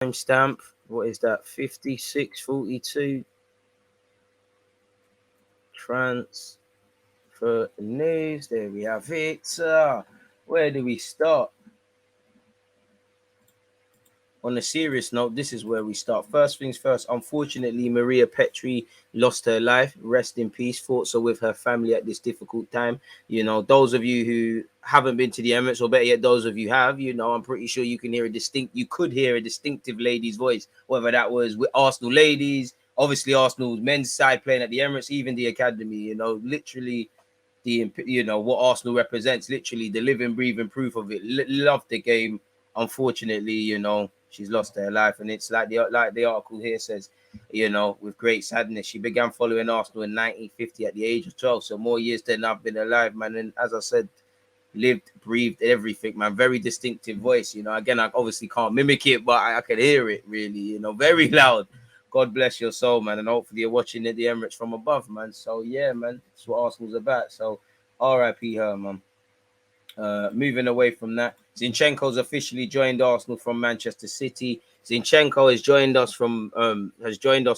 Timestamp. What is that? 56:42. Transfer news. There we have it. Where do we start? On a serious note, this is where we start. First things first, unfortunately, Maria Petri lost her life. Rest in peace. Thoughts are with her family at this difficult time. You know, those of you who haven't been to the Emirates, or better yet, those of you have, you know, I'm pretty sure you could hear a distinctive lady's voice, whether that was with Arsenal ladies, obviously Arsenal's men's side playing at the Emirates, even the academy, you know, literally what Arsenal represents, literally the living, breathing proof of it. Love the game. Unfortunately, she's lost her life, and it's like the article here says, with great sadness. She began following Arsenal in 1950 at the age of 12, so more years than I've been alive, man. And as I said, lived, breathed everything, man. Very distinctive voice. Again, I obviously can't mimic it, but I could hear it really. Very loud. God bless your soul, man, and hopefully you're watching it, the Emirates from above, man. So yeah, man, that's what Arsenal's about. So R.I.P. her, man. Moving away from that, Zinchenko's officially joined Arsenal from Manchester City. Zinchenko has joined us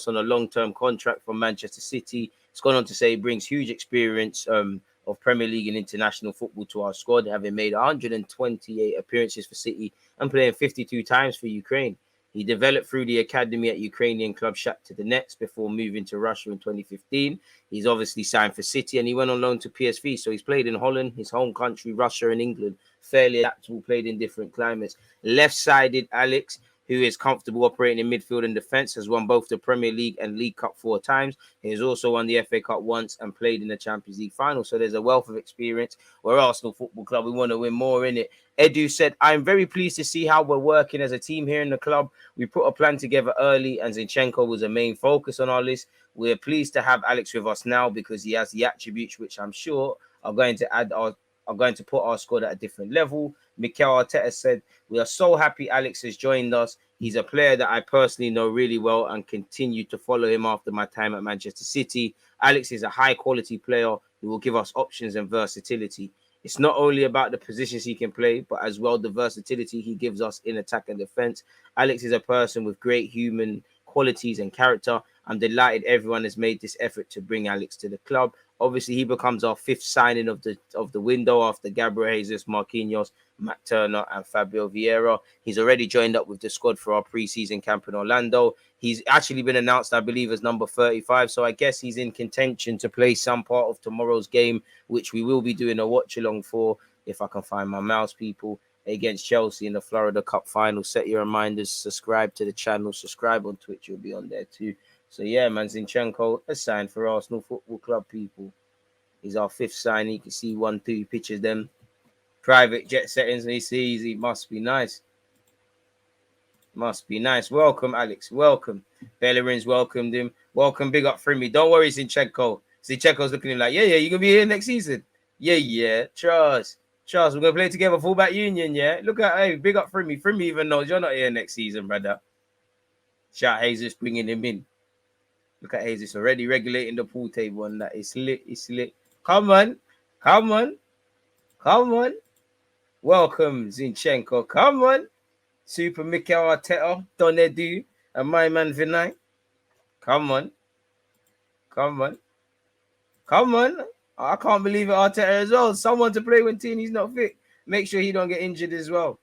on a long-term contract from Manchester City. It's gone on to say he brings huge experience of Premier League and international football to our squad, having made 128 appearances for City and playing 52 times for Ukraine. He developed through the academy at Ukrainian club Shakhtar Donetsk before moving to Russia in 2015. He's obviously signed for City and he went on loan to PSV. So he's played in Holland, his home country, Russia and England. Fairly adaptable, played in different climates. Left-sided Alex, who is comfortable operating in midfield and defence, has won both the Premier League and League Cup 4 times. He has also won the FA Cup once and played in the Champions League final. So there's a wealth of experience. We're Arsenal Football Club. We want to win more in it. Edu said, I'm very pleased to see how we're working as a team here in the club. We put a plan together early and Zinchenko was a main focus on our list. We're pleased to have Alex with us now because he has the attributes which I'm sure are going to put our squad at a different level. Mikel Arteta said, we are so happy Alex has joined us. He's a player that I personally know really well and continue to follow him after my time at Manchester City. Alex is a high quality player who will give us options and versatility. It's not only about the positions he can play, but as well the versatility he gives us in attack and defense. Alex is a person with great human qualities and character. I'm delighted everyone has made this effort to bring Alex to the club. Obviously, he becomes our fifth signing of the window after Gabriel Jesus, Marquinhos, Matt Turner, and Fabio Vieira. He's already joined up with the squad for our pre-season camp in Orlando. He's actually been announced, I believe, as number 35. So I guess he's in contention to play some part of tomorrow's game, which we will be doing a watch along for, if I can find my mouse, people, against Chelsea in the Florida Cup final. Set your reminders, subscribe to the channel, subscribe on Twitch, you'll be on there too. So yeah, man, Zinchenko, a sign for Arsenal Football Club, people. He's our fifth sign. You can see 1-2 pictures, them private jet settings, and he sees he must be nice. Must be nice. Welcome, Alex. Welcome. Bellerin's welcomed him. Welcome, big up for me. Don't worry, Zinchenko. Zinchenko's looking at him like, yeah, you're gonna be here next season. Yeah. Trust. We're gonna play together, fullback union, yeah. Look at, hey, big up for me. For me even knows you're not here next season, brother. Shout Jesus bringing him in. Look at Jesus already regulating the pool table and that. It's lit. Come on. Welcome, Zinchenko. Come on. Super Mikel Arteta, Donedu, and my man Vinay. Come on. I can't believe it, Arteta as well. Someone to play when Tini's not fit. Make sure he don't get injured as well.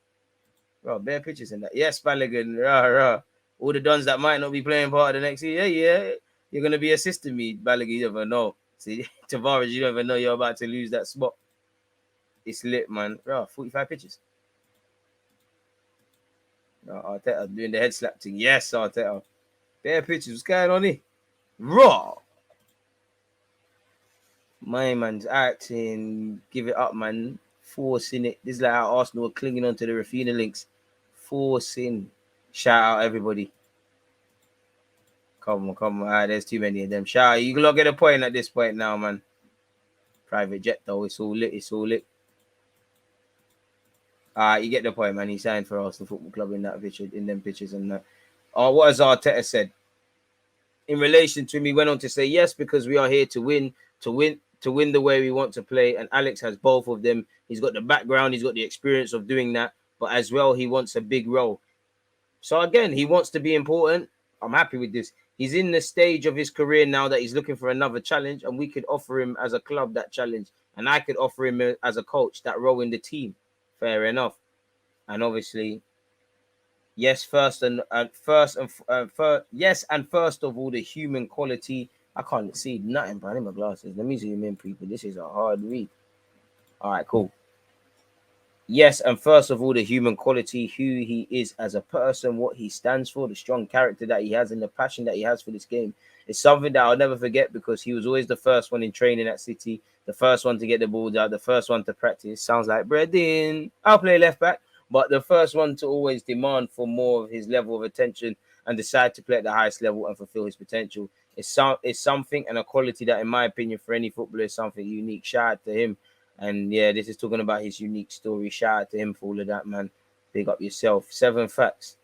Bro, bare pictures in that. Yes, Balogun. Rah. All the dons that might not be playing part of the next year. Yeah. You're going to be assisting me, Balogun. You never know. See, Tavares, you never know you're about to lose that spot. It's lit, man. Rah, 45 pictures. Arteta doing the head slap thing. Yes, Arteta. Bare pictures. What's going on here? Raw. My man's acting. Give it up, man. Forcing it. This is like how Arsenal are clinging on to the Rafinha links. Forcing. Shout out, everybody. Come on. There's too many of them. Shout out. You can get a point at this point now, man. Private jet, though. It's all lit. You get the point, man. He signed for Arsenal Football Club in that picture, in them pictures and that. What has Arteta said? In relation to him, he went on to say, yes, because we are here to win the way we want to play. And Alex has both of them. He's got the background, he's got the experience of doing that. But as well, he wants a big role. So again, he wants to be important. I'm happy with this. He's in the stage of his career now that he's looking for another challenge, and we could offer him as a club that challenge, and I could offer him as a coach that role in the team. Fair enough. And obviously, yes, yes, and first of all, the human quality. I can't see nothing, but I need my glasses. Let me zoom in, people. This is a hard read. All right, cool. Yes, and first of all, the human quality, who he is as a person, what he stands for, the strong character that he has, and the passion that he has for this game. It's something that I'll never forget because he was always the first one in training at City, the first one to get the ball out, the first one to practice. Sounds like Bredin. I'll play left back, but the first one to always demand for more of his level of attention and decide to play at the highest level and fulfill his potential. It's something and a quality that, in my opinion, for any footballer, is something unique. Shout out to him. And yeah, this is talking about his unique story. Shout out to him for all of that, man. Big up yourself. 7 facts.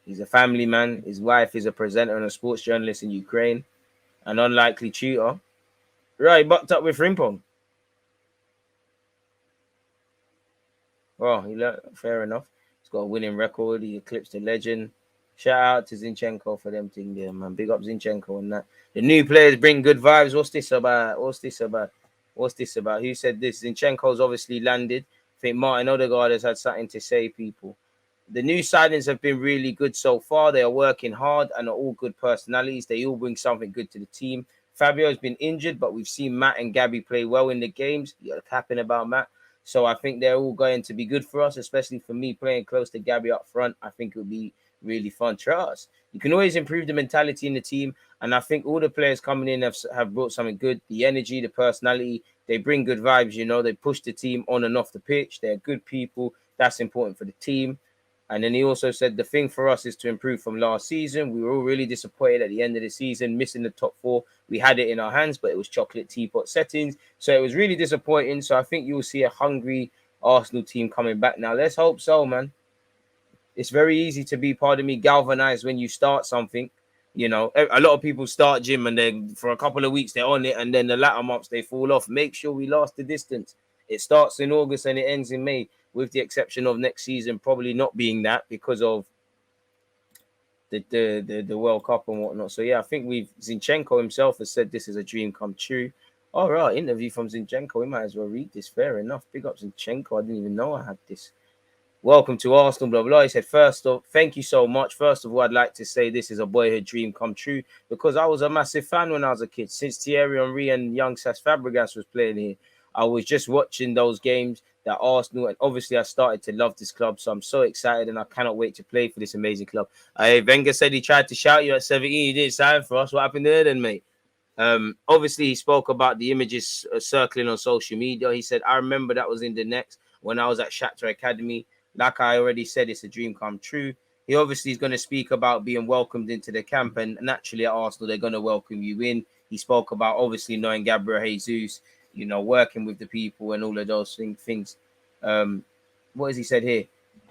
He's a family man. His wife is a presenter and a sports journalist in Ukraine. An unlikely tutor. Right, he bucked up with Frimpong. Well, he learned, fair enough. He's got a winning record. He eclipsed the legend. Shout out to Zinchenko for them thing there, man. Big up Zinchenko and that. The new players bring good vibes. What's this about? What's this about? What's this about? Who said this? Zinchenko's obviously landed. I think Martin Odegaard has had something to say, people. The new signings have been really good so far. They are working hard and are all good personalities. They all bring something good to the team. Fabio has been injured, but we've seen Matt and Gabby play well in the games. You're capping about Matt. So I think they're all going to be good for us, especially for me playing close to Gabby up front. I think it'll be really fun. Trust. You can always improve the mentality in the team. And I think all the players coming in have brought something good. The energy, the personality, they bring good vibes, you know. They push the team on and off the pitch. They're good people. That's important for the team. And then he also said the thing for us is to improve from last season. We were all really disappointed at the end of the season, missing the top 4. We had it in our hands, but it was chocolate teapot settings. So it was really disappointing. So I think you'll see a hungry Arsenal team coming back now. Let's hope so, man. It's very easy to be, pardon me, galvanized when you start something. You know, a lot of people start gym and then for a couple of weeks they're on it, and then the latter months they fall off. Make sure we last the distance. It starts in August and it ends in May, with the exception of next season probably not being that because of the World Cup and whatnot. So yeah, I think Zinchenko himself has said this is a dream come true. All right, interview from Zinchenko. We might as well read this. Fair enough. Big up Zinchenko. I didn't even know I had this. Welcome to Arsenal, blah, blah. He said, first off, thank you so much. First of all, I'd like to say this is a boyhood dream come true because I was a massive fan when I was a kid. Since Thierry Henry and young Cesc Fabregas was playing here, I was just watching those games that Arsenal, and obviously I started to love this club. So I'm so excited and I cannot wait to play for this amazing club. Wenger said he tried to shout you at 17. He didn't sign for us. What happened there then, mate? Obviously, he spoke about the images circling on social media. He said, I remember that was in the next when I was at Shakhtar Academy. Like I already said, it's a dream come true. He obviously is going to speak about being welcomed into the camp, and naturally at Arsenal, they're going to welcome you in. He spoke about obviously knowing Gabriel Jesus, you know, working with the people and all of those things. What has he said here?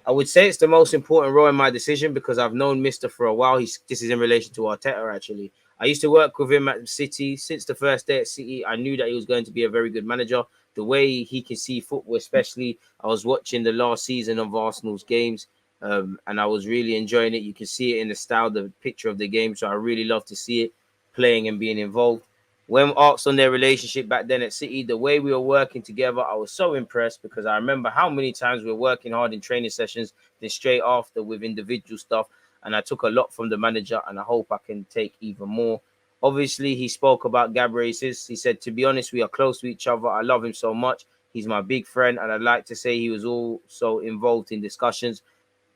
I would say it's the most important role in my decision because I've known Mister for a while. This is in relation to Arteta, actually. I used to work with him at City. Since the first day at City, I knew that he was going to be a very good manager. The way he can see football, especially, I was watching the last season of Arsenal's games, and I was really enjoying it. You can see it in the style, the picture of the game. So I really love to see it playing and being involved. When asked on their relationship back then at City, the way we were working together, I was so impressed because I remember how many times we were working hard in training sessions, then straight after with individual stuff. And I took a lot from the manager, and I hope I can take even more. Obviously, he spoke about Gabriel Jesus. He said, to be honest, we are close to each other. I love him so much. He's my big friend, and I'd like to say he was also involved in discussions,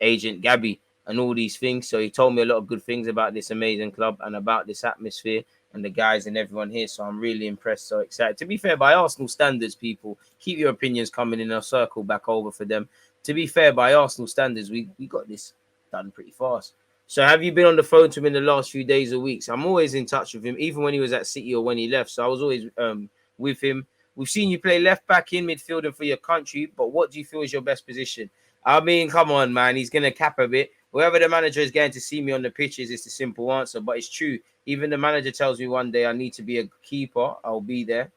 Agent Gabby, and all these things. So he told me a lot of good things about this amazing club and about this atmosphere and the guys and everyone here. So I'm really impressed, so excited. To be fair, by Arsenal standards, people, keep your opinions coming in. I'll circle back over for them. To be fair, by Arsenal standards, we got this done pretty fast. So have you been on the phone to him in the last few days or weeks? I'm always in touch with him, even when he was at City or when he left. So I was always with him. We've seen you play left back in midfield and for your country, but what do you feel is your best position? I mean, come on, man. He's going to cap a bit. Whoever the manager is going to see me on the pitches is the simple answer, but it's true. Even the manager tells me one day I need to be a keeper. I'll be there.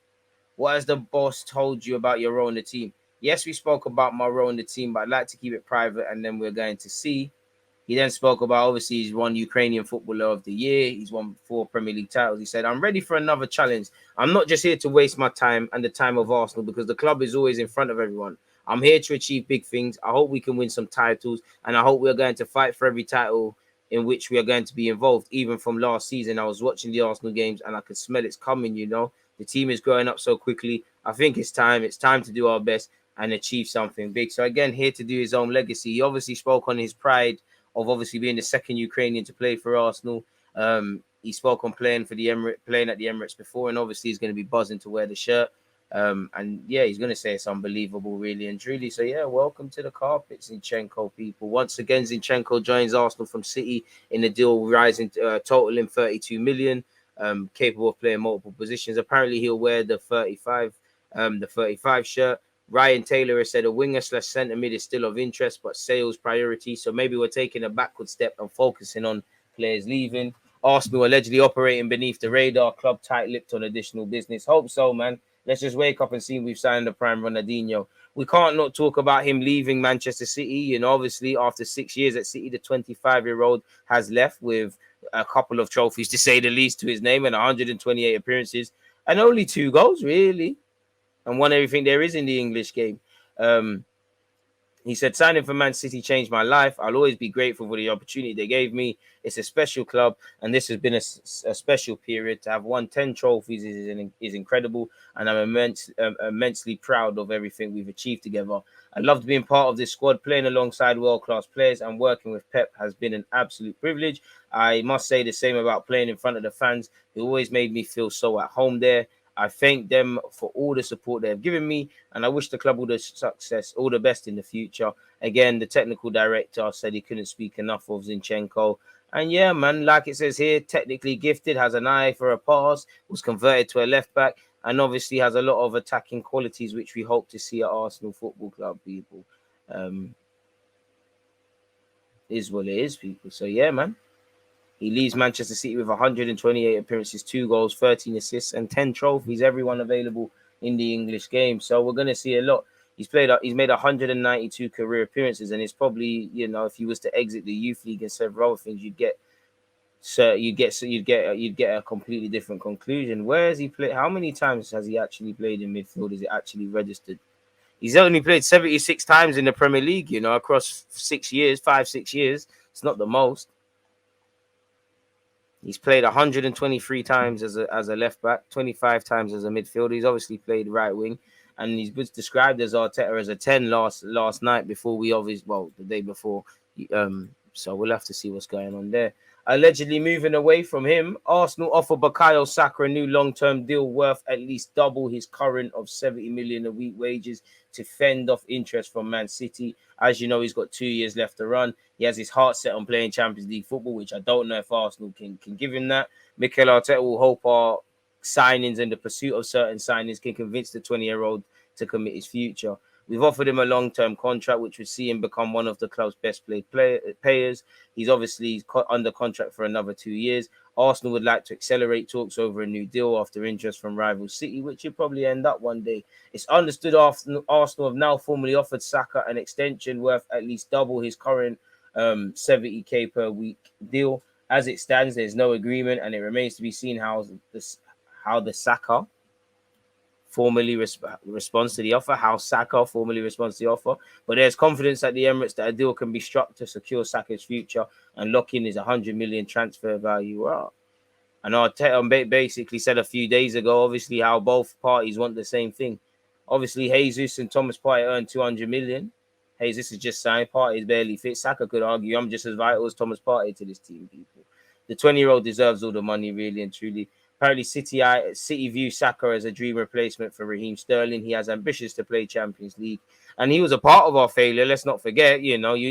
What has the boss told you about your role in the team? Yes, we spoke about my role in the team, but I'd like to keep it private, and then we're going to see. He then spoke about, obviously, he's won Ukrainian Footballer of the Year. He's won 4 Premier League titles. He said, I'm ready for another challenge. I'm not just here to waste my time and the time of Arsenal because the club is always in front of everyone. I'm here to achieve big things. I hope we can win some titles, and I hope we're going to fight for every title in which we are going to be involved. Even from last season, I was watching the Arsenal games and I could smell it's coming, you know. The team is growing up so quickly. I think it's time. It's time to do our best and achieve something big. So again, here to do his own legacy. He obviously spoke on his pride of obviously being the second Ukrainian to play for Arsenal. He spoke on playing at the Emirates before, and obviously he's going to be buzzing to wear the shirt. And yeah, he's going to say it's unbelievable, really and truly. So yeah, welcome to the carpet, Zinchenko people. Once again, Zinchenko joins Arsenal from City in the deal, rising totaling 32 million. Capable of playing multiple positions. Apparently, he'll wear the 35 shirt. Ryan Taylor has said a winger/centre mid is still of interest, but sales priority. So maybe we're taking a backward step and focusing on players leaving. Arsenal allegedly operating beneath the radar. Club tight-lipped on additional business. Hope so, man. Let's just wake up and see we've signed the prime Ronaldinho. We can't not talk about him leaving Manchester City. You know, obviously, after 6 years at City, the 25-year-old has left with a couple of trophies, to say the least, to his name and 128 appearances and only 2 goals, really, and won everything there is in the English game. He said, signing for Man City changed my life. I'll always be grateful for the opportunity they gave me. It's a special club, and this has been a special period. To have won 10 trophies is incredible, and I'm immensely proud of everything we've achieved together. I loved being part of this squad, playing alongside world-class players, and working with Pep has been an absolute privilege. I must say the same about playing in front of the fans. It always made me feel so at home there. I thank them for all the support they've given me, and I wish the club all the success, all the best in the future. Again, the technical director said he couldn't speak enough of Zinchenko. And yeah, man, like it says here, technically gifted, has an eye for a pass, was converted to a left back, and obviously has a lot of attacking qualities, which we hope to see at Arsenal Football Club, people. Is what it is, people. So yeah, man. He leaves Manchester City with 128 appearances, 2 goals, 13 assists, and 10 trophies, everyone available in the English game. So we're going to see a lot. He's made 192 career appearances, and it's probably, you know, if he was to exit the youth league and several other things, you'd get a completely different conclusion. Where has he played? How many times has he actually played in midfield? Is it actually registered? He's only played 76 times in the Premier League, you know, across 6 years, 5-6 years. It's not the most. He's played 123 times as a left back, 25 times as a midfielder. He's obviously played right wing, and he's been described as Arteta as a 10 last night before the day before. So we'll have to see what's going on there. Allegedly moving away from him, Arsenal offer Bukayo Saka a new long-term deal worth at least double his current of 70 million a week wages to fend off interest from Man City. As you know, he's got 2 years left to run. He has his heart set on playing Champions League football, which I don't know if Arsenal can give him that. Mikel Arteta will hope our signings and the pursuit of certain signings can convince the 20-year-old to commit his future. We've offered him a long-term contract, which would see him become one of the club's best players. He's obviously under contract for another 2 years. Arsenal would like to accelerate talks over a new deal after interest from rival City, which will probably end up one day. It's understood Arsenal have now formally offered Saka an extension worth at least double his current 70k per week deal. As it stands, there's no agreement, and it remains to be seen how the Saka formally responds to the offer, But there's confidence at the Emirates that a deal can be struck to secure Saka's future and lock in his 100 million transfer value. And Arteta basically said a few days ago, obviously, how both parties want the same thing. Obviously, Jesus and Thomas Partey earned 200 million. Jesus is just signed. Partey is barely fit. Saka could argue, I'm just as vital as Thomas Partey to this team, people. The 20-year-old deserves all the money, really and truly. Apparently, City view Saka as a dream replacement for Raheem Sterling. He has ambitions to play Champions League. And he was a part of our failure. Let's not forget,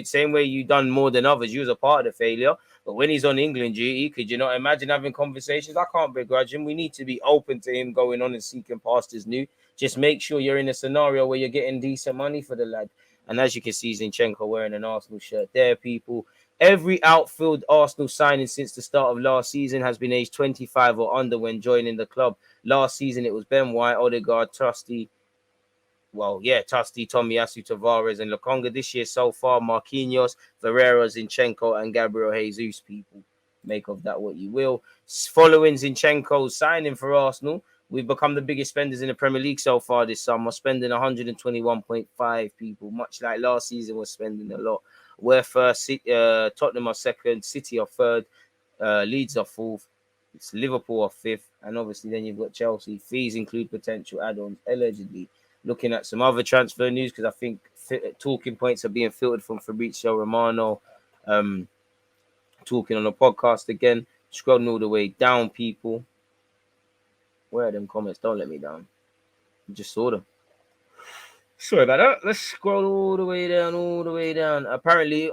same way you done more than others, you was a part of the failure. But when he's on England duty, could you not imagine having conversations? I can't begrudge him. We need to be open to him going on and seeking pastures new. Just make sure you're in a scenario where you're getting decent money for the lad. And as you can see, Zinchenko wearing an Arsenal shirt there, people. Every outfield Arsenal signing since the start of last season has been aged 25 or under when joining the club. Last season, it was Ben White, Odegaard, Trusty, Tomiyasu, Tavares, and Lokonga. This year so far, Marquinhos, Ferreira, Zinchenko, and Gabriel Jesus, people. Make of that what you will. Following Zinchenko's signing for Arsenal, we've become the biggest spenders in the Premier League so far this summer, spending 121.5 people, much like last season was spending a lot. We're first, Tottenham are second, City are third, Leeds are fourth, it's Liverpool are fifth, and obviously then you've got Chelsea. Fees include potential add-ons, allegedly. Looking at some other transfer news, because I think talking points are being filtered from Fabrizio Romano, talking on a podcast again. Scrolling all the way down, people. Where are them comments? Don't let me down. I just saw them. Sorry about that. Let's scroll all the way down. Apparently,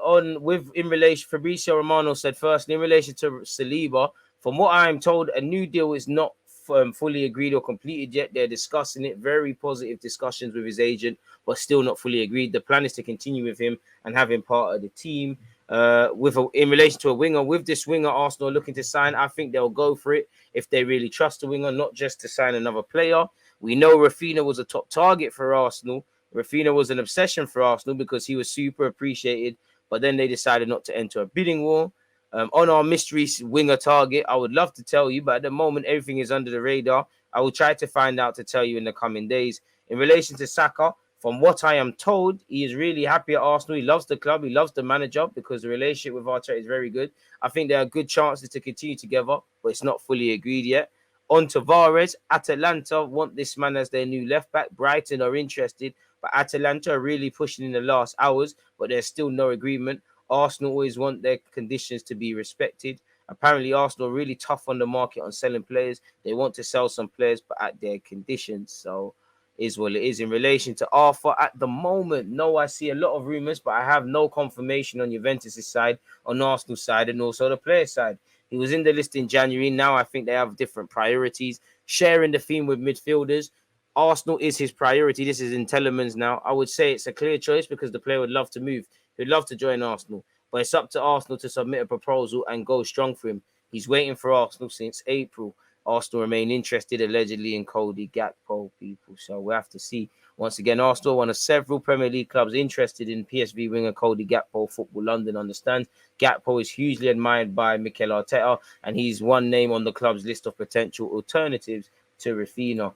in relation, Fabrizio Romano said firstly, in relation to Saliba, from what I am told, a new deal is not fully agreed or completed yet. They're discussing it. Very positive discussions with his agent, but still not fully agreed. The plan is to continue with him and have him part of the team. In relation to a winger, with this winger Arsenal looking to sign, I think they'll go for it if they really trust the winger, not just to sign another player. We know Rafinha was a top target for Arsenal. Rafinha was an obsession for Arsenal because he was super appreciated, but then they decided not to enter a bidding war. On our mystery winger target, I would love to tell you, but at the moment, everything is under the radar. I will try to find out to tell you in the coming days. In relation to Saka, from what I am told, he is really happy at Arsenal. He loves the club. He loves the manager because the relationship with Arteta is very good. I think there are good chances to continue together, but it's not fully agreed yet. On Tavares, Atalanta want this man as their new left back. Brighton are interested, but Atalanta are really pushing in the last hours, but there's still no agreement. Arsenal always want their conditions to be respected. Apparently, Arsenal are really tough on the market on selling players. They want to sell some players, but at their conditions. So, is what it is. In relation to Arthur, at the moment, no, I see a lot of rumors, but I have no confirmation on Juventus' side, on Arsenal's side, and also the player side. He was in the list in January. Now I think they have different priorities. Sharing the theme with midfielders, Arsenal is his priority. This is in Telemans now. I would say it's a clear choice because the player would love to move. He'd love to join Arsenal. But it's up to Arsenal to submit a proposal and go strong for him. He's waiting for Arsenal since April. Arsenal remain interested allegedly in Cody Gakpo, people. So we'll have to see. Once again, Arsenal, one of several Premier League clubs interested in PSV winger Cody Gakpo. Football London understands. Gakpo is hugely admired by Mikel Arteta, and he's one name on the club's list of potential alternatives to Rafinha.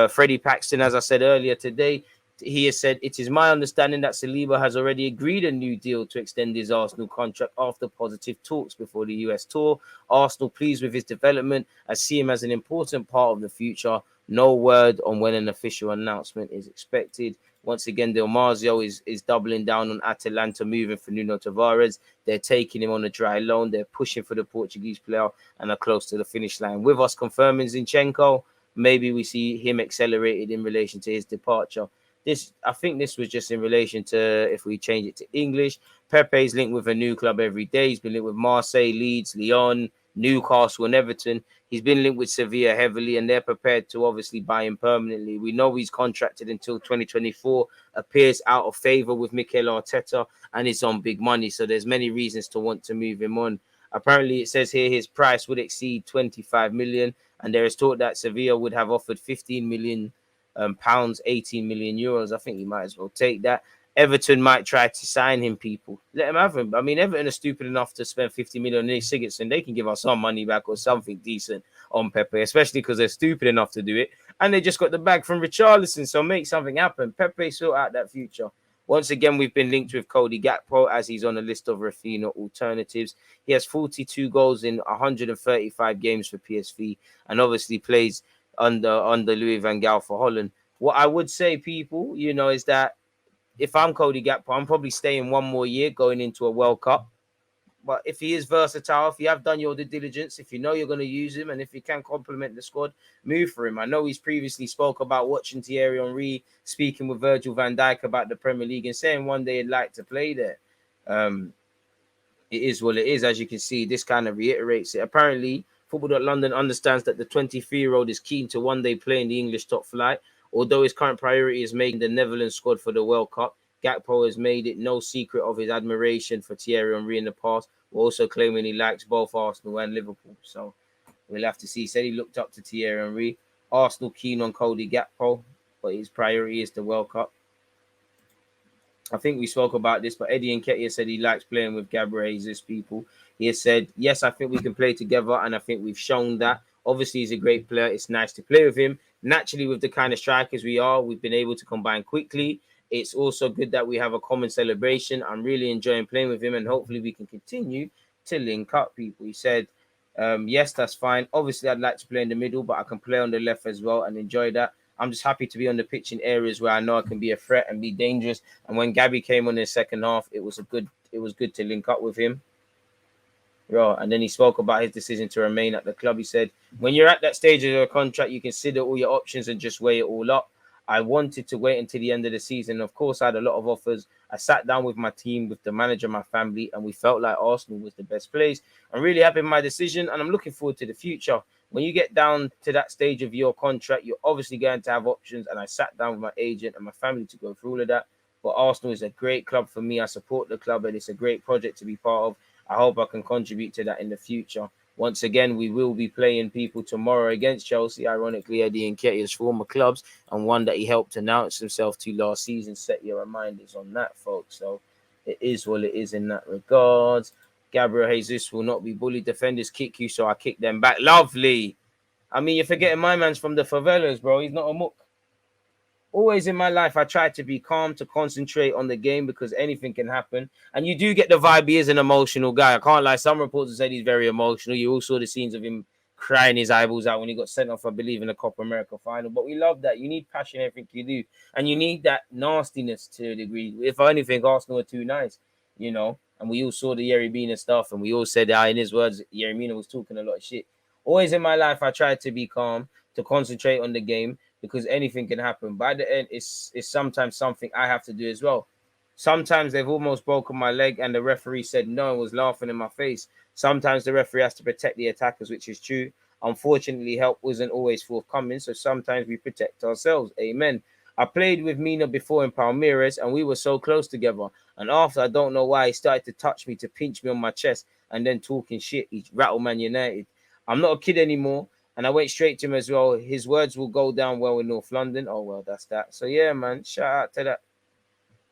Freddie Paxton, as I said earlier today, he has said, it is my understanding that Saliba has already agreed a new deal to extend his Arsenal contract after positive talks before the US tour. Arsenal pleased with his development. I see him as an important part of the future. No word on when an official announcement is expected. Once again, Del Marzio is doubling down on Atalanta moving for Nuno Tavares. They're taking him on a dry loan. They're pushing for the Portuguese player and are close to the finish line. With us confirming Zinchenko, maybe we see him accelerated in relation to his departure. I think this was just in relation to, if we change it to English, Pepe's linked with a new club every day. He's been linked with Marseille, Leeds, Lyon, Newcastle, and Everton. He's been linked with Sevilla heavily, and they're prepared to obviously buy him permanently. We know he's contracted until 2024, appears out of favor with Mikel Arteta, and is on big money. So there's many reasons to want to move him on. Apparently, it says here his price would exceed 25 million, and there is talk that Sevilla would have offered 15 million pounds, 18 million euros. I think you might as well take that. Everton might try to sign him, people. Let him have him. I mean, Everton are stupid enough to spend 50 million on Nick Sigurdsson. They can give us some money back or something decent on Pepe, especially because they're stupid enough to do it. And they just got the bag from Richarlison, so make something happen. Pepe sort out that future. Once again, we've been linked with Cody Gakpo as he's on the list of Rafinha alternatives. He has 42 goals in 135 games for PSV and obviously plays under Louis van Gaal for Holland. What I would say, people, is that if I'm Cody Gakpo, I'm probably staying one more year going into a World Cup. But if he is versatile, if you have done your due diligence, if you know you're going to use him, and if you can complement the squad, move for him. I know he's previously spoke about watching Thierry Henry, speaking with Virgil van Dijk about the Premier League and saying one day he'd like to play there. It is what it is. As you can see, this kind of reiterates it. Apparently, Football.London understands that the 23-year-old is keen to one day play in the English top flight. Although his current priority is making the Netherlands squad for the World Cup, Gakpo has made it no secret of his admiration for Thierry Henry in the past, while also claiming he likes both Arsenal and Liverpool. So we'll have to see. He said he looked up to Thierry Henry. Arsenal keen on Cody Gakpo, but his priority is the World Cup. I think we spoke about this, but Eddie Nketiah said he likes playing with Gabriel Jesus people. He has said, yes, I think we can play together, and I think we've shown that. Obviously, he's a great player. It's nice to play with him. Naturally, with the kind of strikers we are, we've been able to combine quickly. It's also good that we have a common celebration. I'm really enjoying playing with him, and hopefully we can continue to link up people. He said, yes, that's fine. Obviously, I'd like to play in the middle, but I can play on the left as well and enjoy that. I'm just happy to be on the pitch in areas where I know I can be a threat and be dangerous. And when Gabby came on in the second half, it was good to link up with him. Yeah, and then he spoke about his decision to remain at the club. He said, when you're at that stage of your contract, you consider all your options and just weigh it all up. I wanted to wait until the end of the season. Of course, I had a lot of offers. I sat down with my team, with the manager, my family, and we felt like Arsenal was the best place. I'm really happy with my decision, and I'm looking forward to the future. When you get down to that stage of your contract, you're obviously going to have options. And I sat down with my agent and my family to go through all of that. But Arsenal is a great club for me. I support the club, and it's a great project to be part of. I hope I can contribute to that in the future. Once again, we will be playing people tomorrow against Chelsea. Ironically, Eddie Nketiah's former clubs, and one that he helped announce himself to last season. Set your reminders on that, folks. So it is what it is in that regards. Gabriel Jesus will not be bullied. Defenders kick you, so I kick them back. Lovely. I mean, you're forgetting my man's from the favelas, bro. He's not a mook. Always in my life, I try to be calm, to concentrate on the game because anything can happen. And you do get the vibe he is an emotional guy. I can't lie. Some reporters said he's very emotional. You all saw the scenes of him crying his eyeballs out when he got sent off, I believe, in the Copa America final. But we love that. You need passion in everything you do. And you need that nastiness to a degree. If anything, Arsenal are too nice, you know. And we all saw the Yerry Mina stuff. And we all said, in his words, Yerry Mina was talking a lot of shit. Always in my life, I try to be calm, to concentrate on the game because anything can happen. By the end, it's sometimes something I have to do as well. Sometimes they've almost broken my leg and the referee said no and was laughing in my face. Sometimes the referee has to protect the attackers, which is true. Unfortunately, help wasn't always forthcoming, so sometimes we protect ourselves. Amen. I played with Mina before in Palmeiras, and we were so close together. And after, I don't know why, he started to touch me, to pinch me on my chest, and then talking shit. He rattled Man United. I'm not a kid anymore. And I went straight to him as well. His words will go down well in North London. Oh, well, that's that. So, yeah, man, shout out to that.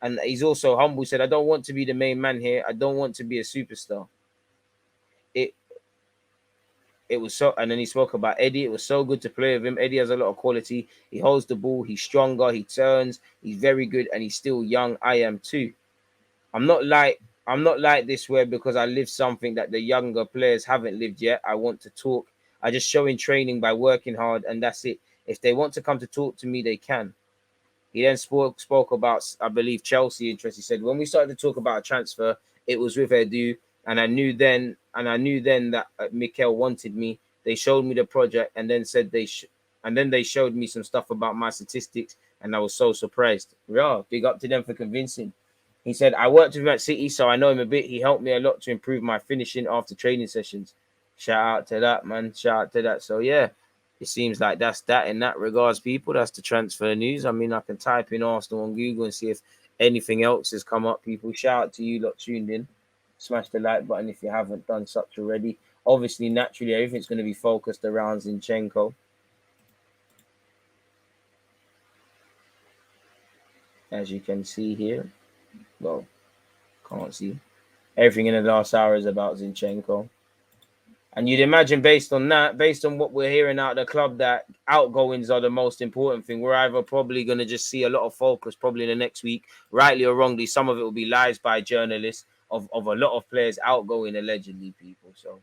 And he's also humble. Said, I don't want to be the main man here. I don't want to be a superstar. It it was so, and then he spoke about Eddie. It was so good to play with him. Eddie has a lot of quality. He holds the ball. He's stronger. He turns. He's very good, and he's still young. I am too. I'm not like this where because I live something that the younger players haven't lived yet. I want to talk. I just show in training by working hard, and that's it. If they want to come to talk to me, they can. He then spoke about, I believe, Chelsea interest. He said, when we started to talk about a transfer, it was with Edu, and I knew then that Mikel wanted me. They showed me the project, and then said and then they showed me some stuff about my statistics, and I was so surprised. Yeah, big up to them for convincing. He said, I worked with him at City, so I know him a bit. He helped me a lot to improve my finishing after training sessions. Shout out to that, man. Shout out to that. So, yeah, it seems like that's that in that regards, people. That's the transfer news. I mean, I can type in Arsenal on Google and see if anything else has come up, people. Shout out to you lot tuned in. Smash the like button if you haven't done such already. Obviously, naturally, everything's going to be focused around Zinchenko. As you can see here. Well, can't see. Everything in the last hour is about Zinchenko. And you'd imagine based on that, based on what we're hearing out of the club, that outgoings are the most important thing. We're either probably going to just see a lot of focus probably in the next week, rightly or wrongly. Some of it will be lies by journalists of a lot of players outgoing, allegedly, people. So,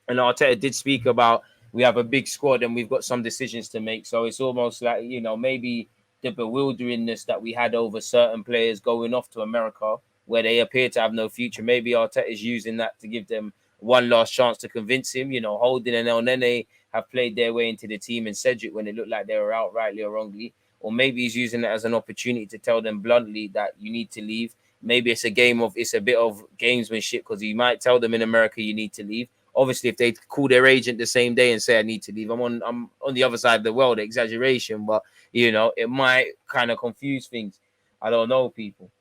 and Arteta did speak about we have a big squad and we've got some decisions to make. So it's almost like, maybe the bewilderingness that we had over certain players going off to America where they appear to have no future. Maybe Arteta is using that to give them one last chance to convince him. Holding and El Nene have played their way into the team and Cedric when it looked like they were out rightly or wrongly. Or maybe he's using it as an opportunity to tell them bluntly that you need to leave. Maybe it's a bit of gamesmanship because he might tell them in America you need to leave. Obviously, if they call their agent the same day and say I need to leave, I'm on the other side of the world. Exaggeration, but it might kind of confuse things. I don't know, people.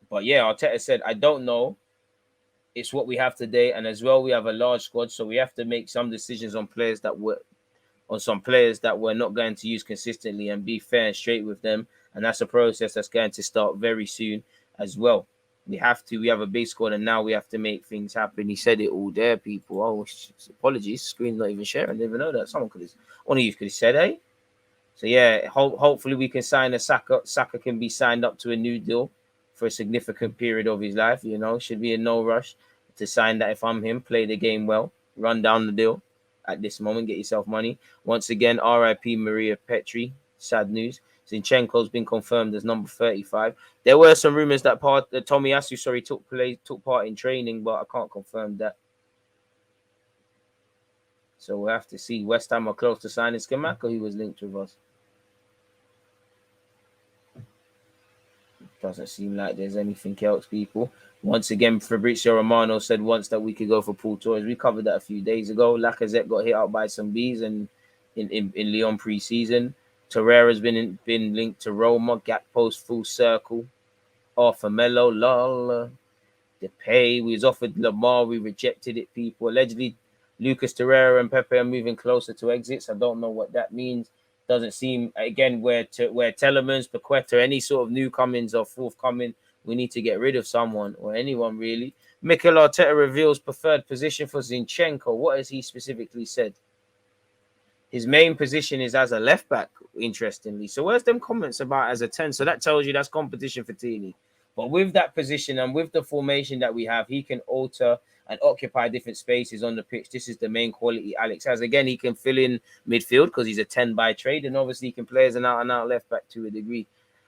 But yeah, Arteta said, I don't know. It's what we have today, and as well, we have a large squad, so we have to make some decisions on players that were on some players that we're not going to use consistently and be fair and straight with them. And that's a process that's going to start very soon as well. We have a big squad, and now we have to make things happen. He said it all there, people. Oh, apologies. Screen's not even sharing. I didn't even know that. One of you could have said, hey. So yeah, hopefully we can sign a Saka. Saka can be signed up to a new deal for a significant period of his life. Should be in no rush to sign that. If I'm him, play the game well, run down the deal at this moment, get yourself money. Once again, RIP Maria Petri. Sad news. Zinchenko's been confirmed as number 35. There were some rumors that Tomiyasu, took part in training, but I can't confirm that. So we'll have to see. West Ham are close to signing Skamaka, who was linked with us. Doesn't seem like there's anything else, people. Once again, Fabrizio Romano said once that we could go for Paul Torres. We covered that a few days ago. Lacazette got hit out by some bees and in Lyon pre-season. Torreira's been linked to Roma. Gakpo's full circle. Arthur Melo, lol. Depay. We was offered Lamar. We rejected it, people. Allegedly, Lucas Torreira and Pepe are moving closer to exits. I don't know what that means. Doesn't seem, again, where Telemans, Paqueta, any sort of newcomings are forthcoming. We need to get rid of someone or anyone, really. Mikel Arteta reveals preferred position for Zinchenko. What has he specifically said? His main position is as a left back, interestingly. So where's them comments about as a 10? So that tells you that's competition for Tini. But with that position and with the formation that we have, he can alter and occupy different spaces on the pitch. This is the main quality Alex has. Again, he can fill in midfield because he's a 10 by trade, and obviously he can play as an out-and-out left back to a degree.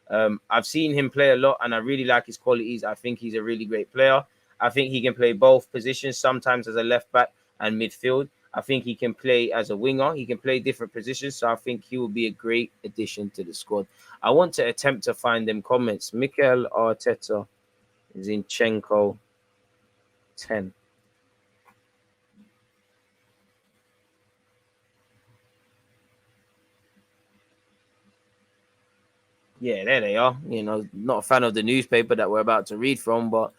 I've seen him play a lot, and I really like his qualities. I think he's a really great player. I think he can play both positions, sometimes as a left back and midfield. I think he can play as a winger. He can play different positions, so I think he will be a great addition to the squad. I want to attempt to find them comments. Mikel Arteta, Zinchenko, 10. Yeah, there they are. Not a fan of the newspaper that we're about to read from, but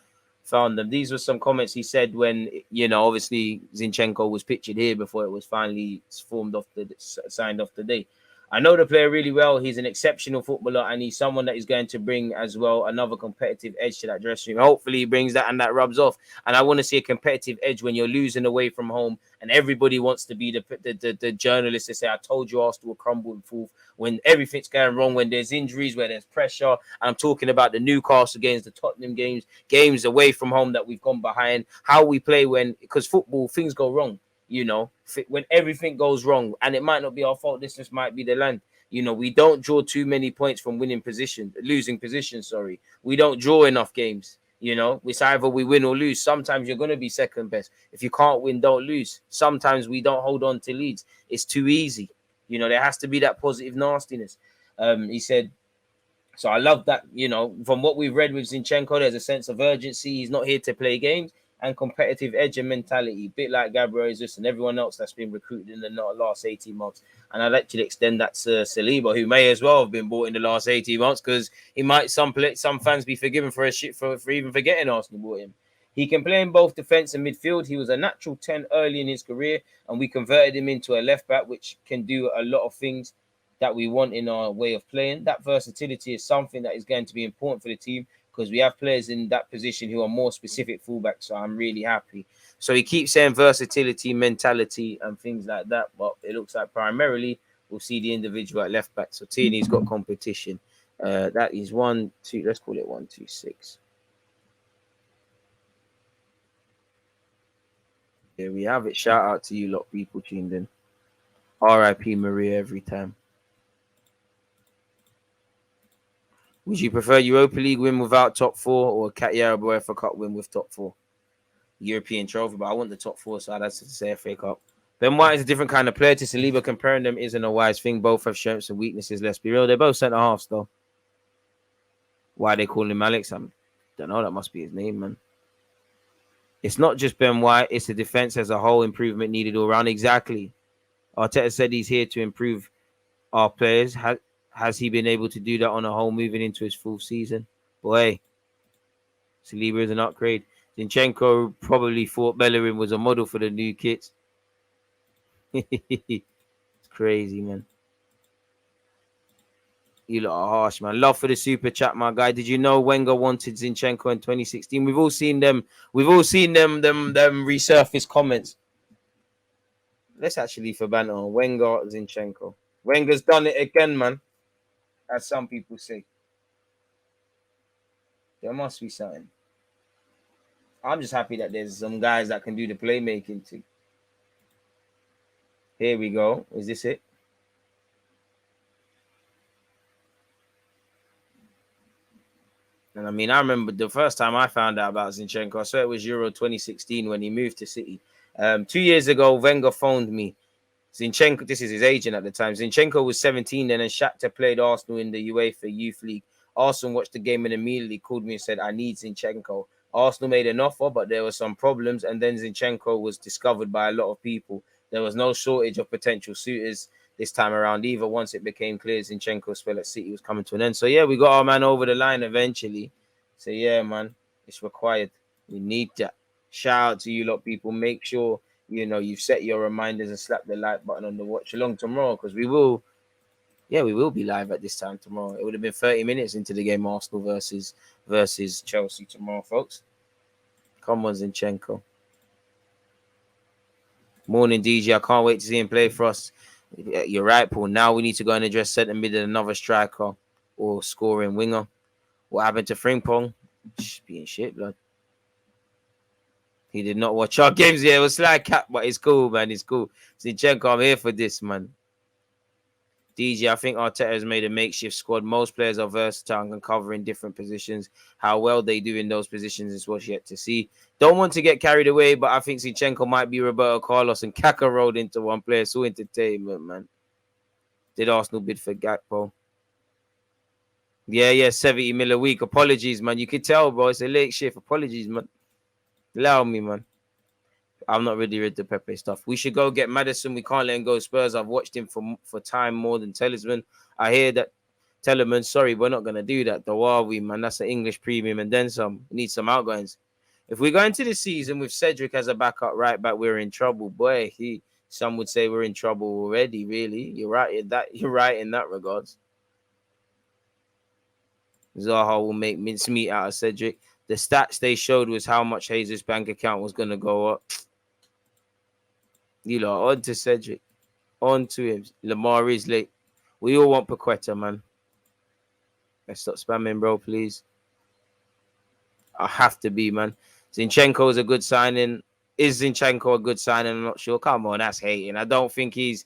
found them. These were some comments he said when, obviously Zinchenko was pictured here before it was finally signed off today. I know the player really well. He's an exceptional footballer, and he's someone that is going to bring as well another competitive edge to that dressing room. Hopefully he brings that and that rubs off. And I want to see a competitive edge when you're losing away from home and everybody wants to be the journalist to say, I told you Arsenal will crumble and fall, when everything's going wrong, when there's injuries, where there's pressure. And I'm talking about the Newcastle games, the Tottenham games away from home that we've gone behind, how we play because football, things go wrong. When everything goes wrong, and it might not be our fault, this just might be the land. We don't draw too many points from losing positions. Sorry, we don't draw enough games. It's either we win or lose. Sometimes you're going to be second best. If you can't win, don't lose. Sometimes we don't hold on to leads. It's too easy. There has to be that positive nastiness. He said, so I love that, from what we've read with Zinchenko, there's a sense of urgency. He's not here to play games, and competitive edge and mentality, a bit like Gabriel Jesus and everyone else that's been recruited in the last 18 months. And I'd actually extend that to Saliba, who may as well have been bought in the last 18 months, because he might, some fans be forgiven for even forgetting Arsenal bought him. He can play in both defence and midfield. He was a natural 10 early in his career, and we converted him into a left back, which can do a lot of things that we want in our way of playing. That versatility is something that is going to be important for the team, because we have players in that position who are more specific fullbacks. So I'm really happy. So he keeps saying versatility, mentality, and things like that. But it looks like primarily we'll see the individual at left back. So Tierney's got competition. That is 1, 2. Let's call it 1, 2, 6. There we have it. Shout out to you lot, people tuned in. RIP Maria every time. Would you prefer Europa League win without top 4 or Cat UEFA Cup win with top 4? European trophy, but I want the top 4, so I'd have to say FA Cup. Ben White is a different kind of player to Saliba. Comparing them isn't a wise thing. Both have strengths and weaknesses. Let's be real. They're both centre halves, though. Why they call him Alex? I don't know. That must be his name, man. It's not just Ben White. It's the defense as a whole. Improvement needed all around. Exactly. Arteta said he's here to improve our players. Has he been able to do that on a whole moving into his full season? Boy, Saliba is an upgrade. Zinchenko probably thought Bellerin was a model for the new kits. It's Crazy, man. You lot are harsh, man. Love for the super chat, my guy. Did you know Wenger wanted Zinchenko in 2016? We've all seen them. We've all seen them resurface comments. Let's actually for banter on Wenger Zinchenko. Wenger's done it again, man. As some people say. There must be something. I'm just happy that there's some guys that can do the playmaking too. Here we go. Is this it? And I mean, I remember the first time I found out about Zinchenko, I swear it was Euro 2016 when he moved to City. 2 years ago, Wenger phoned me. Zinchenko, this is his agent at the time. Zinchenko was 17 then, and Shakhtar played Arsenal in the UEFA Youth League. Arsenal watched the game and immediately called me and said, I need Zinchenko. Arsenal made an offer, but there were some problems, and then Zinchenko was discovered by a lot of people. There was no shortage of potential suitors this time around either. Once it became clear Zinchenko's spell at City was coming to an end. So, yeah, we got our man over the line eventually. So, yeah, man, it's required. We need that. Shout out to you lot, people. Make sure you've set your reminders and slap the like button on the watch along tomorrow because we will be live at this time tomorrow. It would have been 30 minutes into the game, Arsenal versus Chelsea tomorrow, folks. Come on, Zinchenko. Morning, DJ. I can't wait to see him play for us. You're right, Paul. Now we need to go and address centre mid and another striker or scoring winger. What happened to Frimpong? Being shit, blood. He did not watch our games. Yeah, it was like cap, but it's cool, man. It's cool. Zinchenko, I'm here for this, man. DJ, I think Arteta has made a makeshift squad. Most players are versatile and can cover in different positions. How well they do in those positions is what's yet to see. Don't want to get carried away, but I think Zinchenko might be Roberto Carlos and Kaka rolled into one player. So entertainment, man. Did Arsenal bid for Gakpo? Yeah, 70 mil a week. Apologies, man. You could tell, bro. It's a late shift. Apologies, man. Allow me, man. I'm not really read the Pepe stuff. We should go get Madison. We can't let him go. Spurs. I've watched him for time more than Talisman. I hear that Telemann. Sorry, we're not gonna do that. Though are we, man? That's an English premium and then some. We need some outgoings. If we go into the season with Cedric as a backup right back, we're in trouble, boy. Some would say we're in trouble already. Really, you're right in that. You're right in that regards. Zaha will make mincemeat out of Cedric. The stats they showed was how much Jesus' bank account was gonna go up. You know, on to Cedric. On to him. Lamar is late. We all want Paqueta, man. Let's stop spamming, bro, please. I have to be, man. Zinchenko is a good signing. Is Zinchenko a good signing? I'm not sure. Come on, that's hating. I don't think he's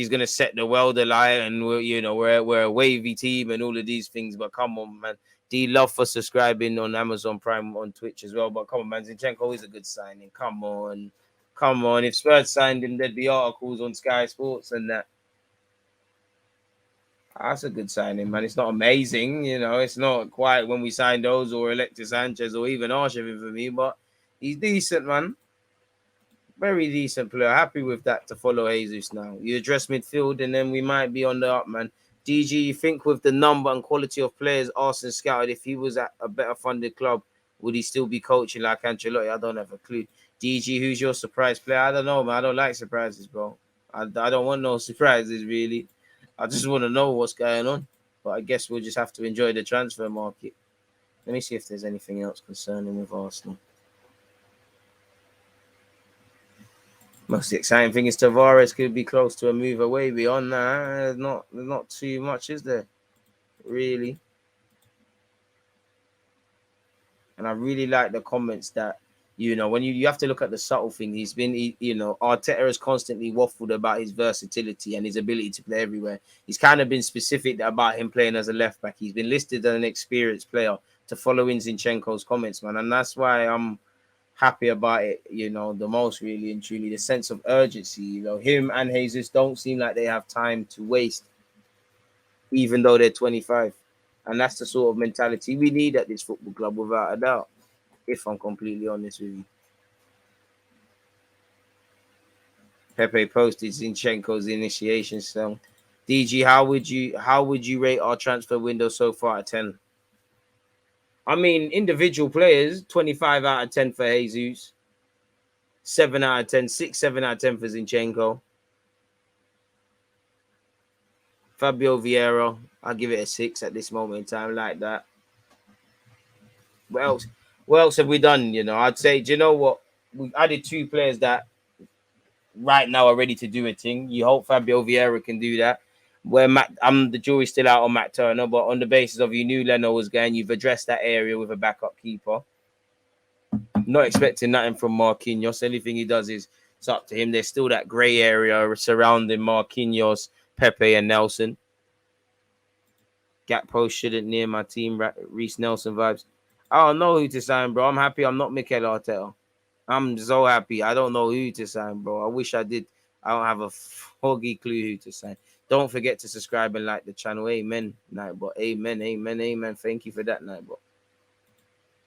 gonna set the world alight and we're a wavy team and all of these things. But come on, man. D love for subscribing on Amazon Prime on Twitch as well. But come on, man. Zinchenko is a good signing. Come on. If Spurs signed him, there'd be articles on Sky Sports and that. That's a good signing, man. It's not amazing, It's not quite when we signed those or Alexis Sanchez or even Arshavin for me, but he's decent, man. Very decent player. Happy with that to follow Jesus now. You address midfield, and then we might be on the up, man. DG, you think with the number and quality of players Arsenal scouted, if he was at a better funded club, would he still be coaching like Ancelotti? I don't have a clue. DG, who's your surprise player? I don't know, man. I don't like surprises, bro. I don't want no surprises, really. I just want to know what's going on. But I guess we'll just have to enjoy the transfer market. Let me see if there's anything else concerning with Arsenal. Most exciting thing is Tavares could be close to a move away. Beyond that, there's not too much, is there? Really? And I really like the comments that, when you have to look at the subtle thing. He's been, Arteta has constantly waffled about his versatility and his ability to play everywhere. He's kind of been specific about him playing as a left back. He's been listed as an experienced player to follow in Zinchenko's comments, man. And that's why I'm happy about it, the most really and truly. The sense of urgency, him and Jesus don't seem like they have time to waste, even though they're 25. And that's the sort of mentality we need at this football club, without a doubt, if I'm completely honest with you. Pepe posted Zinchenko's initiation song. DG, how would you rate our transfer window so far at 10? I mean, individual players, 25 out of 10 for Jesus. 7 out of 10, 6, 7 out of 10 for Zinchenko. Fabio Vieira, I'll give it a 6 at this moment in time, like that. What else? What else have we done? You know, I'd say, do you know what? We've added 2 players that right now are ready to do a thing. You hope Fabio Vieira can do that. Where the jury's still out on Matt Turner, but on the basis of you knew Leno was going, you've addressed that area with a backup keeper. Not expecting nothing from Marquinhos. Anything he does is it's up to him. There's still that grey area surrounding Marquinhos, Pepe, and Nelson. Gakpo shouldn't near my team. Reece Nelson vibes. I don't know who to sign, bro. I'm happy I'm not Mikel Arteta. I'm so happy. I don't know who to sign, bro. I wish I did. I don't have a foggy clue who to sign. Don't forget to subscribe and like the channel. Amen, Nightbot. Amen, amen, amen. Thank you for that, Nightbot.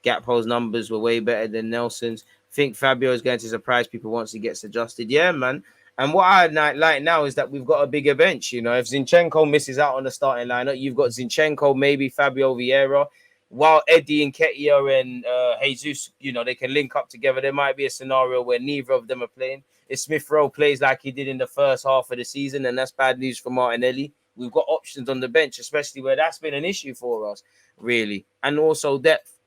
Gakpo's numbers were way better than Nelson's. Think Fabio is going to surprise people once he gets adjusted. Yeah, man. And what I like now is that we've got a bigger bench. You know, if Zinchenko misses out on the starting lineup, you've got Zinchenko, maybe Fabio Vieira. While Eddie and Nketiah and Jesus, you know, they can link up together. There might be a scenario where neither of them are playing. If Smith Rowe plays like he did in the first half of the season, and that's bad news for Martinelli. We've got options on the bench, especially where that's been an issue for us, really. And also depth.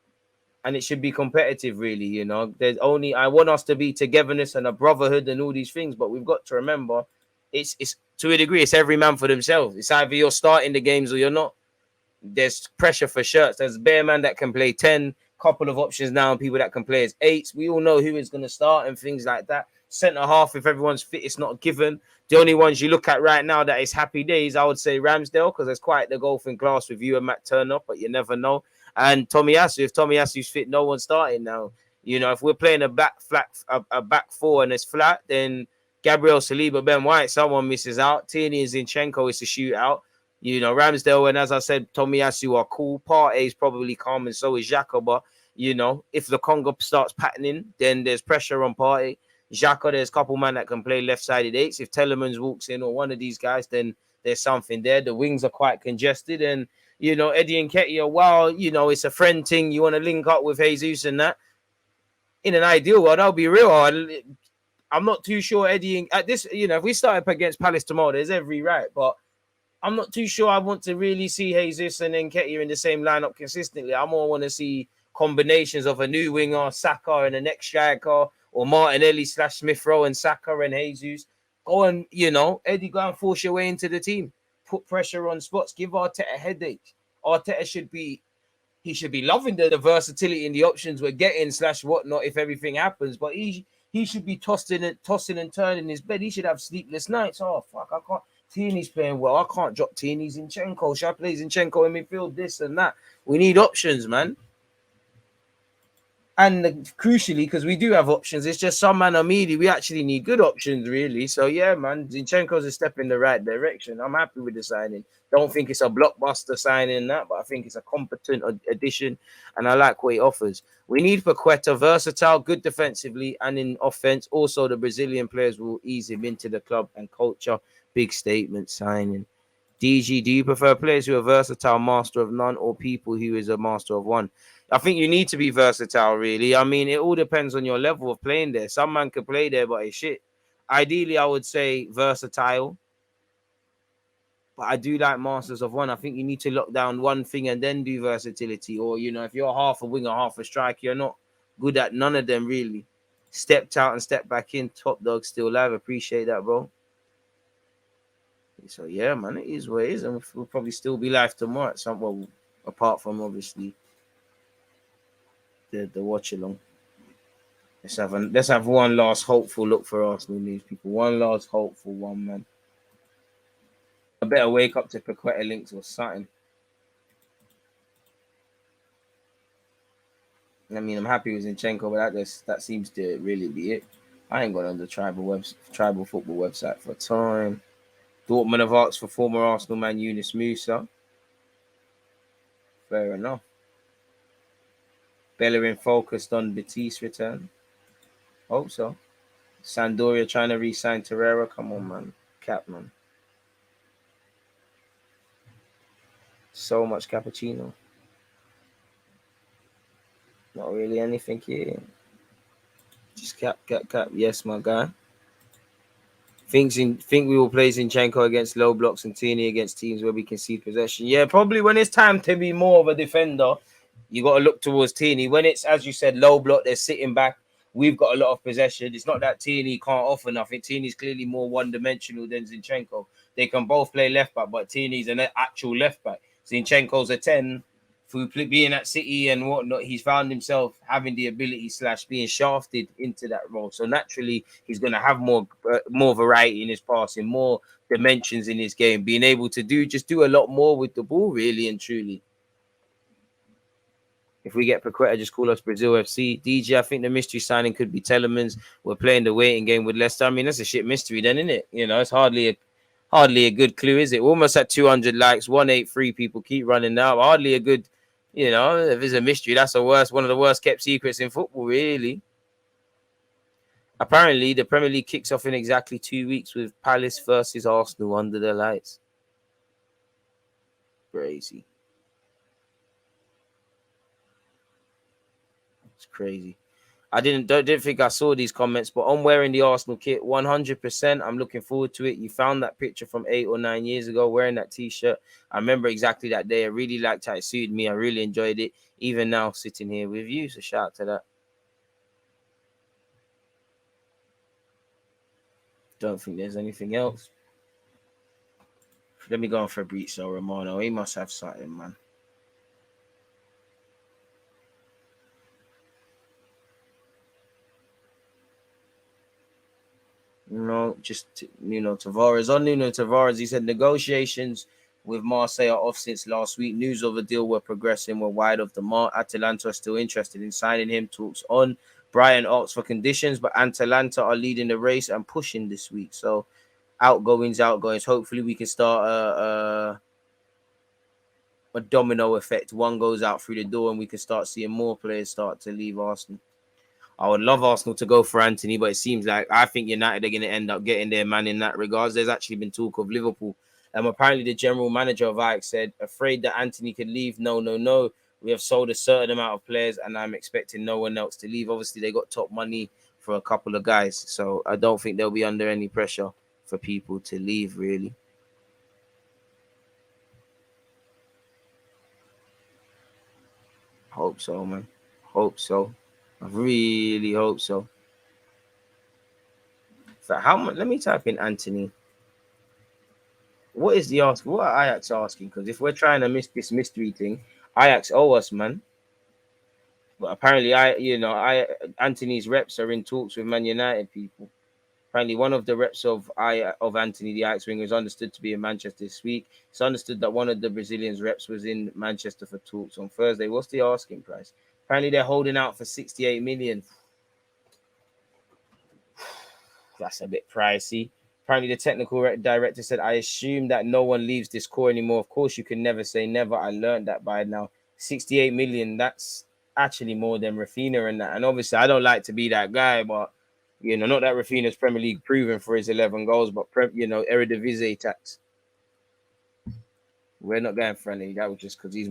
And it should be competitive, really. You know, I want us to be togetherness and a brotherhood and all these things, but we've got to remember, it's to a degree, it's every man for themselves. It's either you're starting the games or you're not. There's pressure for shirts. There's bare man that can play 10, couple of options now, and people that can play as 8s. We all know who is going to start and things like that. Centre half, if everyone's fit, it's not given. The only ones you look at right now that is happy days, I would say Ramsdale, because there's quite the golfing class with you and Matt Turner, but you never know. And Tomiyasu, if Tomiyasu's fit, no one's starting now. You know, if we're playing a back 4 and it's flat, then Gabriel Saliba, Ben White, someone misses out. Tierney and Zinchenko is a shootout. You know, Ramsdale and, as I said, Tomiyasu are cool. Partey is probably calm and so is Xhaka. But, you know, if the Congo starts patterning, then there's pressure on Partey. Xhaka, there's a couple man that can play left-sided 8s. If Telemans walks in or one of these guys, then there's something there. The wings are quite congested. And, you know, Eddie and Nketiah, while, you know, it's a friend thing, you want to link up with Jesus and that. In an ideal world, I'll be real. I'm not too sure Eddie, at this, you know, if we start up against Palace tomorrow, there's every right. But I'm not too sure I want to really see Jesus and Nketiah in the same lineup consistently. I more want to see combinations of a new winger, Saka, and the next striker, or Martinelli / Smith Rowe and Saka and Jesus. Go and, you know, Eddie, go and force your way into the team. Put pressure on spots. Give Arteta a headache. Arteta should be loving the versatility and the options we're getting / whatnot if everything happens. But he should be tossing and turning in his bed. He should have sleepless nights. Oh, fuck, I can't. Tierney's playing well. I can't drop Tierney. Zinchenko. Should I play Zinchenko in midfield? This and that. We need options, man. And crucially, because we do have options, it's just some man are meaty. We actually need good options, really. So, yeah, man, Zinchenko's a step in the right direction. I'm happy with the signing. Don't think it's a blockbuster signing, that, but I think it's a competent addition, and I like what he offers. We need Paqueta, versatile, good defensively and in offense. Also, the Brazilian players will ease him into the club and culture. Big statement signing. DG, do you prefer players who are versatile, master of none, or people who is a master of one? I think you need to be versatile, really. I mean, it all depends on your level of playing there. Some man could play there, but it's shit. Ideally, I would say versatile. But I do like masters of one. I think you need to lock down one thing and then do versatility. Or, you know, if you're half a winger, half a striker, you're not good at none of them, really. Stepped out and stepped back in. Top dog still live. Appreciate that, bro. So, yeah, man, it is what it is. And we'll probably still be live tomorrow at some, well, apart from, obviously, the watch along. Let's have one last hopeful look for Arsenal news, people. One last hopeful one, man. I better wake up to Paqueta links or something. I mean, I'm happy with Zinchenko, but that seems to really be it. I ain't got on the tribal football website for a time. Dortmund have asked for former Arsenal man Yunus Musa. Fair enough. Bellerin focused on Batiste return. Hope so. Sampdoria trying to re-sign Torreira. Come on, man. Cap, man. So much cappuccino. Not really anything here. Just cap. Yes, my guy. Think we will play Zinchenko against low blocks and Tierney against teams where we can see possession. Yeah, probably when it's time to be more of a defender, you got to look towards Tierney. When it's, as you said, low block, they're sitting back. We've got a lot of possession. It's not that Tierney can't offer nothing. Tierney's clearly more one-dimensional than Zinchenko. They can both play left back, but Tierney's an actual left back. Zinchenko's a 10. Through being at City and whatnot, he's found himself having the ability / being shafted into that role. So naturally, he's going to have more variety in his passing, more dimensions in his game, being able to do a lot more with the ball, really and truly. If we get Paqueta, just call us Brazil FC. DJ, I think the mystery signing could be Telemans. We're playing the waiting game with Leicester. I mean, that's a shit mystery then, isn't it? You know, it's hardly a good clue, is it? We're almost at 200 likes, 183 people keep running now. Hardly a good, you know, if it's a mystery, that's one of the worst kept secrets in football, really. Apparently, the Premier League kicks off in exactly 2 weeks with Palace versus Arsenal under the lights. Crazy. It's crazy. I didn't think I saw these comments, but on wearing the Arsenal kit, 100%. I'm looking forward to it. You found that picture from 8 or 9 years ago wearing that T-shirt. I remember exactly that day. I really liked how it suited me. I really enjoyed it. Even now, sitting here with you. So shout out to that. Don't think there's anything else. Let me go on Fabrizio Romano. He must have something, man. Tavares. On Nuno Tavares, he said negotiations with Marseille are off since last week. News of a deal were progressing, were wide of the mark. Atalanta are still interested in signing him. Talks on. Brighton asks for conditions, but Atalanta are leading the race and pushing this week. So outgoings. Hopefully we can start a domino effect. One goes out through the door and we can start seeing more players start to leave Arsenal. I would love Arsenal to go for Anthony, but it seems like I think United are going to end up getting their man in that regards. There's actually been talk of Liverpool. Apparently, the general manager of Ajax said, afraid that Anthony could leave. No. We have sold a certain amount of players, and I'm expecting no one else to leave. Obviously, they got top money for a couple of guys, so I don't think they'll be under any pressure for people to leave, really. Hope so, man. Hope so. I really hope so. So how much? Let me type in Anthony. What is the ask? What are Ajax asking? Because if we're trying to miss this mystery thing, Ajax owe us, man. But apparently, Anthony's reps are in talks with Man United people. Apparently, one of the reps of Anthony, the Ajax winger, is understood to be in Manchester this week. It's understood that one of the Brazilians' reps was in Manchester for talks on Thursday. What's the asking price? Apparently, they're holding out for 68 million. That's a bit pricey. Apparently, the technical director said, I assume that no one leaves this core anymore. Of course, you can never say never. I learned that by now. 68 million, that's actually more than Rafinha and that. And obviously, I don't like to be that guy, but, not that Rafinha's Premier League proven for his 11 goals, but, Eredivisie tax. We're not going for any. That was just because he's